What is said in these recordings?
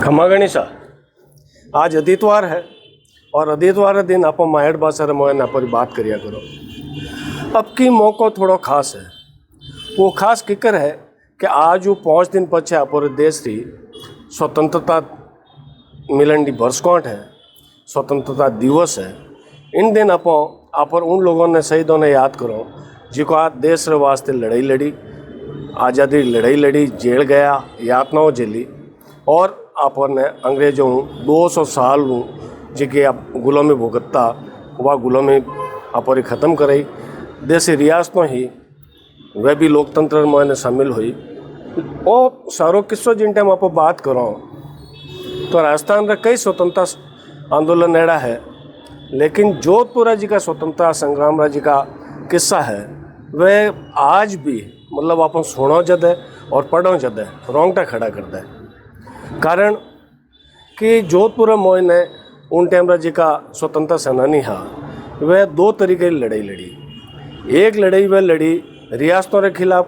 खमा गणेशा आज आदितवार है और आदितवार दिन आप माहेड़ बासर मोहन पर बात करिया करो। अब की मौको थोड़ो खास है। वो खास किकर है कि आज वो 5 दिन पछे आप देश की स्वतंत्रता मिलन की वर्षगांठ है, स्वतंत्रता दिवस है। इन दिन आप उन लोगों ने शहीदों ने याद करो जिको आज देश रे वास्ते लड़ाई लड़ी, आज़ादी लड़ाई लड़ी, जेल गया, यातनाओं झेली और आपने अंग्रेजों 200 साल जी आप गुलामी भुगतता वह गुलामी आप ख़त्म कराई। देसी रियासतों ही वह भी लोकतंत्र में शामिल हुई। और सारो किस्सों जिन टाइम आप बात करो तो राजस्थान रे कई स्वतंत्रता आंदोलन एड़ा है, लेकिन जोधपुर जी का स्वतंत्रता संग्राम जी का किस्सा है वह आज भी मतलब आप सुनो जद है और पढ़ो जद है रोंगटा खड़ा करता है। कारण कि जोधपुर मोहन ने उन टाइम जी का स्वतंत्रता सेनानी हा वह 2 तरीके की लड़ाई लड़ी। एक लड़ाई वह लड़ी रियासतों के खिलाफ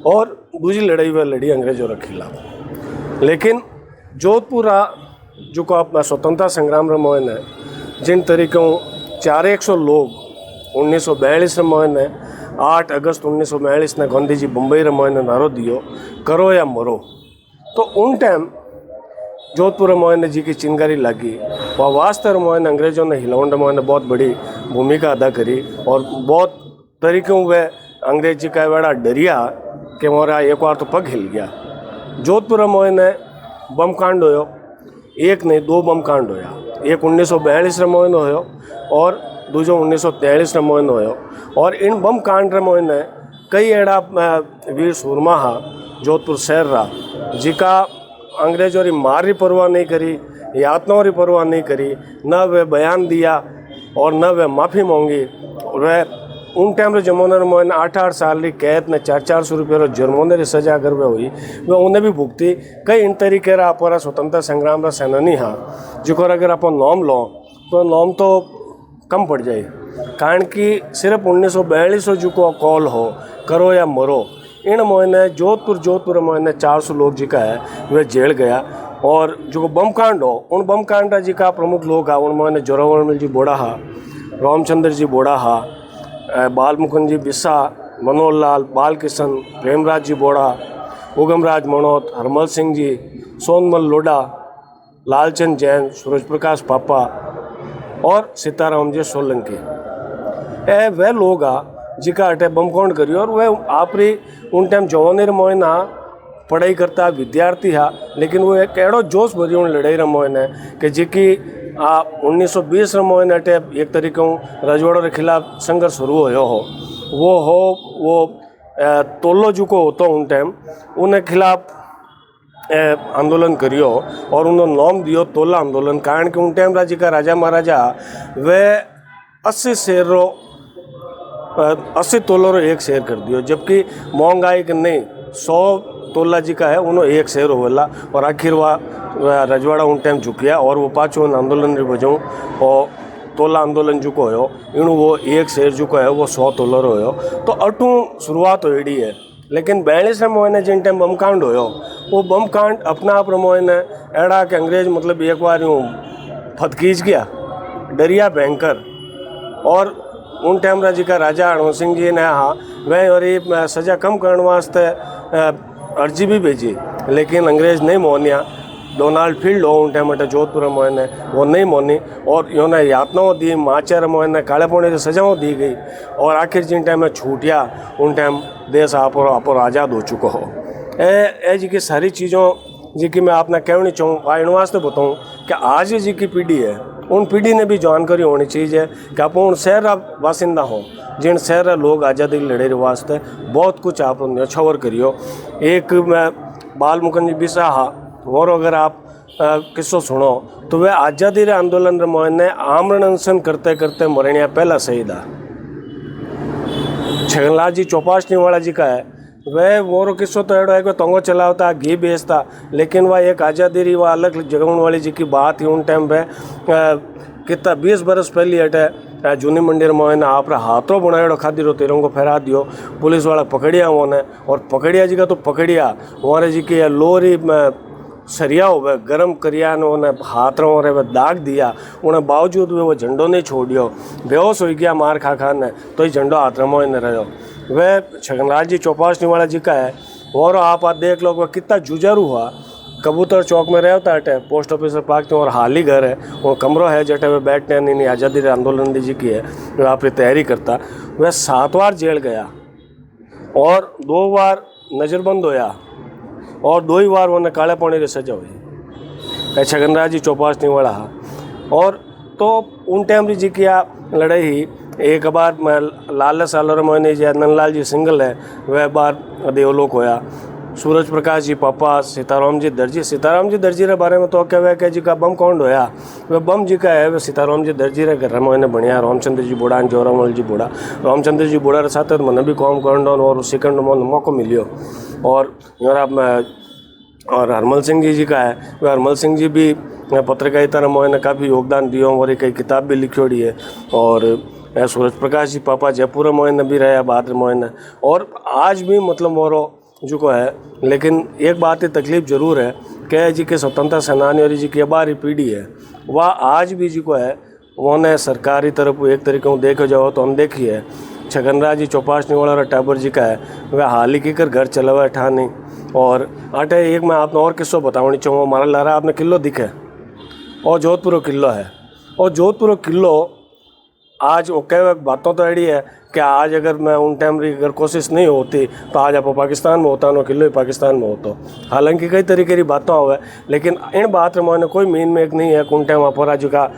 और दूसरी लड़ाई वह लड़ी अंग्रेजों के खिलाफ। लेकिन जोधपुर जो को अपना स्वतंत्रता संग्राम रे मोहन है जिन तरीकों 400 लोग 1942 मोहन ने 8 अगस्त 1942 ने गांधी जी बम्बई रे मोहन ने नारो दियो करो या मरो। तो उन टाइम जोधपुर मोहन जी की चिंगारी लगी। वह वास्तव मोहन अंग्रेजों ने हिलौंड मोहन ने बहुत बड़ी भूमिका अदा करी और बहुत तरीक़ों वह अंग्रेज जी का बड़ा डरिया कि मोरा एक बार तो पग हिल गया। जोधपुर मोहन ने बम कांड होयो, एक नहीं 2 बम कांड होया। एक 1942 रे मोहन होयो और दूसरो 1943 रे मोहन होयो। और इन बम कांड रे मोहन ने कई एड़ा वीर सूरमा हा जोधपुर शहर रहा जिका अंग्रेजों की मार की परवाह नहीं करी, यातनाओं की परवाह नहीं करी, न वह बयान दिया और न वह माफ़ी मांगी। वह उन टाइम रे जमाने में मोहन 8-8 साल की कैद ने 400 रुपये रो जुर्माने की सजा अगर वह हुई वह उन्हें भी भुगती। कई इन तरीके रा अपना स्वतंत्रता संग्राम का सेनानी हाँ जो अगर आप नाम लो तो नाम तो कम पड़ जाए। कारण कि सिर्फ 1942 जो को कॉल हो करो या मरो इन मोहने जोधपुर मोहने 400 लोग जी का है वह जेल गया। और जो बम कांड हो उन बम कांड जी का प्रमुख लोग हा उन मोहने जोरावर जी बोड़ा हा, रामचंद्र जी बोड़ा हा, बाल मुकुंद जी बिस्सा, मनोहर लाल, बाल किशन, प्रेमराज जी बोड़ा, उगमराज मनोत, हरमल सिंह जी, सोनमल लोडा, लालचंद जैन, सूरज प्रकाश पापा और सीताराम जी सोलंकी। वह लोग आ जिका अटे बम कांड करियो और वह आपरी उन टाइम जवानी मोहना पढ़ाई करता विद्यार्थी हा। लेकिन वो एक एड़ो जोश भरी उन लड़ाई मोहन है कि जिकी 1920 मोहन अटे एक तरीक़ों रजवाड़ों के खिलाफ संघर्ष शुरू हो वो तोलो जुको होतो उन टाइम उन खिलाफ आंदोलन करियो और उन्होंने नाम दियो तोला आंदोलन। कारण कि उन टाइम राजी का राजा महाराजा वह 80 शेर 80 तोला रो 1 शेर कर दियो, जबकि महंगाई के नहीं 100 तोला जी का है उन्होंने 1 शेर होवेला। और आखिर वह रजवाड़ा उन टाइम झुकिया और वो पाछो आंदोलन री वजह और तोला आंदोलन जो को हो इन वो 1 शेर जो है वो 100 तोला रो हो। तो अटू शुरुआत होड़ी है। लेकिन 42 मोहन जिन टाइम बम कांड होयो वो बम कांड अपना आप मोहन एड़ा कि अंग्रेज मतलब एक बार यूँ फतकीज गया डरिया भयंकर। और उन टाइम जी का राजा हरमल सिंह जी ने हाँ वह और सज़ा कम करने वास्ते अर्जी भी भेजी, लेकिन अंग्रेज नहीं मोनिया। डोनाल्ड फील्ड हो उन टाइम जोधपुर मोहन वो नहीं मोनी और इन्होंने यातनाओं दी, माचर मोहन काले पौने की सजाओं दी गई। और आखिर जिन टाइम में छूटिया उन टाइम देश आप आज़ाद हो चुका हो। ए जी की सारी चीज़ों जी की मैं आपने कहनी चाहूँ इन वास्ते बताऊँ कि आज जी की पीढ़ी है उन पीढ़ी ने भी जानकारी होनी चाहिए कि आप उन शहर वासिंदा हो जिन शहर लोग आज़ादी लड़े वास्ते बहुत कुछ आप न्यौछावर करियो। एक मैं बाल मुकुंद जी बिस्सा हा और अगर आप किस्सों सुनो तो वह आज़ादी रे आंदोलन रे मोहन ने आमरण अनशन करते करते मरनिया पहला शहीद आ छगनलाल जी चौपासनी वाला जी का है। वह वो किस्सों तो एडो है कि तंगो चलावता घी बेचता, लेकिन वह एक आज़ादी री वह अलग जगवन वाली जी की बात ही उन टाइम पे कितना 20 बरस पहली अटे जूनी मंडी मोहन आप हाथों बनाएड़ो खादी रो तिरंगो फहरा दियो। पुलिस वाला पकड़िया उन्हें और पकड़िया जी का तो पकड़िया हमारे जी की लोरी सरिया हो गए गर्म करिया ने उन्हें हाथ रे वे दाग दिया, उन्हें बावजूद भी वो झंडो नहीं छोड़ियो, बेहोश हो गया मार खा खा ने तो ही झंडो हाथ में मोए ने रहो। वह छगनलाल जी चौपासनी वाला जी का है और आप देख लो वह कितना जुझारू हुआ। कबूतर चौक में रहता है, पोस्ट ऑफिस पार्क में, और हाल ही घर है वो कमरों है जटे वे बैठने नहीं आज़ादी आंदोलन जी की है वह आपकी तैयारी करता। वह 7 बार जेल गया और 2 बार नज़रबंद होया और 2 ही बार उन्हें काले पानी की सजा हुई। छगनराज जी चौपासनी वाला हा। और तो उन टाइम जी की लड़ाई ही एक बार लाल सालों मोहने जी नंदलाल जी सिंगल है वह बार देवलोक होया। सूरज प्रकाश जी पापा सीताराम जी दर्जी रे बारे में तो क्या हुआ कि जी का बम कांड होया, वह बम जी का है वह सीताराम जी दर्जी रे घर में मैंने बढ़िया रामचंद्र जी बुढ़ा जोरामल जी बुढ़ा रामचंद्र जी बुढ़ा रे साथ मैंने भी काम करना और सेकंड में मौका मिलियो। और हरमल सिंह जी का है वह हरमल सिंह जी भी पत्रकारिता में मैंने काफ़ी योगदान दियो और कई किताब भी लिखोड़ी है। और सूरज प्रकाश जी पापा जयपुर में भी रहा बाद में, और आज भी मतलब मोरो जो को है। लेकिन एक बात ही तकलीफ जरूर है कि जी के स्वतंत्रता सेनानी और जी की बारी पीढ़ी है वह आज भी जी को है उन्होंने सरकारी तरफ एक तरीके से देखो जाओ तो हम देखिए छगनराज जी चौपासनी वाला टाबर जी का है वह हाल ही कर घर चला हुआ ठा नहीं। और आटे एक मैं आपने और किस्सों बताऊँगी चाहूँगा, हमारा लारा आपने किलो दिखे और जोधपुर किलो है, और जोधपुर किलो आज कई बातों तो ऐडी है कि आज अगर मैं उन टाइम की अगर कोशिश नहीं होती तो आज आप पाकिस्तान में होता, किलो ही पाकिस्तान में होता। हालांकि कई तरीके की बातें हुए लेकिन इन बात में मैंने कोई मीन में एक नहीं है उन टाइम अपराज का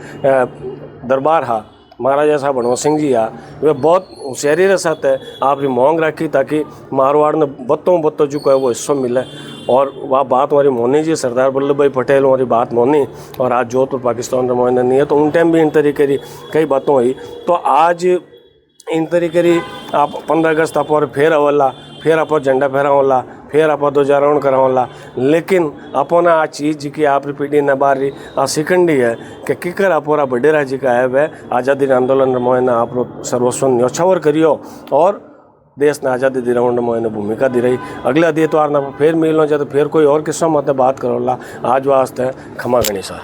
दरबार हा महाराजा साहब हणवंत सिंह जी आ वे बहुत होशियारी के साथ है आपकी मांग रखी ताकि मारवाड़ ने बत्तों जो है वो हिस्सों मिले। और वह बात हमारी मोनी जी सरदार वल्लभ भाई पटेल हमारी बात मोनी, और आज जोधपुर पाकिस्तान का मोहन नहीं है तो उन टाइम भी इन तरीके की कई बातों हुई। तो आज इन तरीके की आप 15 अगस्त आप फिर अवला फिर आप झंडा फहरावला फिर आप ध्वजारोहण करावला, लेकिन अपना आ चीज़ जी की आप पीढ़ी न बारी आ सिकंडी है कि किकर अपोरा बडेरा जी का है वह आज़ादी आंदोलन मोहन आप सर्वस्व न्योछावर करियो और देश ने आज़ादी दिलाने में भूमिका दी रही। अगले आदित्य ना फिर मिलना चाहे तो फिर कोई और किस्सा मत बात करोला। आज वास्ते खमा गणिसा।